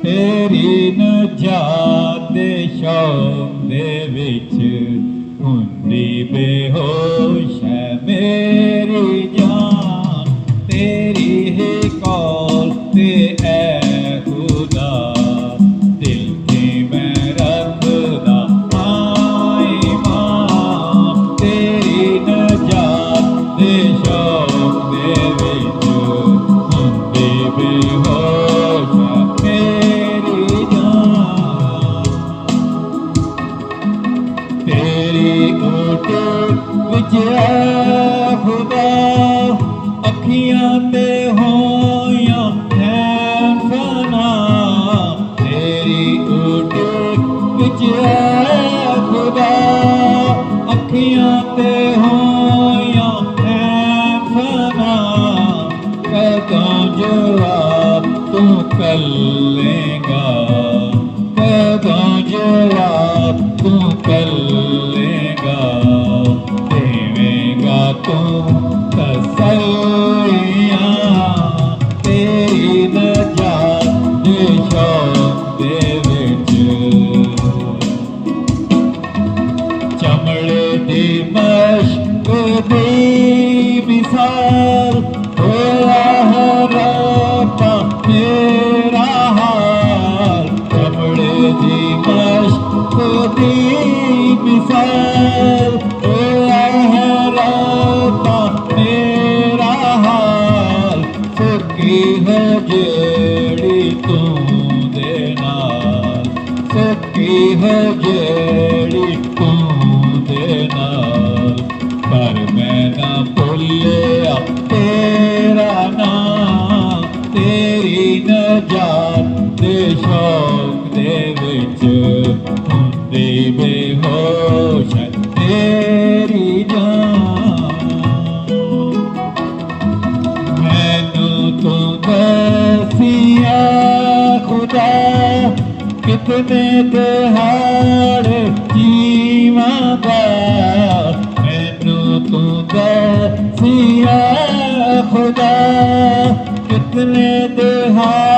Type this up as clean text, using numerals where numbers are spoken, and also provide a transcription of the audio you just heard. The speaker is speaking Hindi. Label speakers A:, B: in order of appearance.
A: तेरी नजात शौक दे विच हुंदी बेहोश है मेरी जान। तेरी ही कौल ते ऐ खुदा दिल की मैं रखदा आई मान। तेरी नजात दे शौक दे विच हुंदी बेहोश है मेरी जान। तेरी ओट विच ऐ खुदा अखियां ते होया नैन फना। तेरी ओट विच ऐ खुदा अखियां ते होया नैन फना। कदों जवाब तू कल्लेगा, कदों जवाब तू कल्लेगा। देवेगा तू तसल्लियां। तेरी नजात दे शौक दे विच चमड़े दी मश्क दी मिसाल होया है रब्बा मेरा हाल। चमड़े दी मश्क दी मिसाल होया है रब्बा मेरा हाल। सुखी हो जेड़ी तू दे नाल, सुखी हो जेड़ी तू दे नाल। पर मैं ना भुलिया तेरा नाम। तेरी नजात दे शौक दे विच हुंदी बेहोश है तेरी जान। मैनू तू दसिया खुदा कितने दिहाड़े जीवांगा। मैनू तू दसिया खुदा कितने दिहाड़े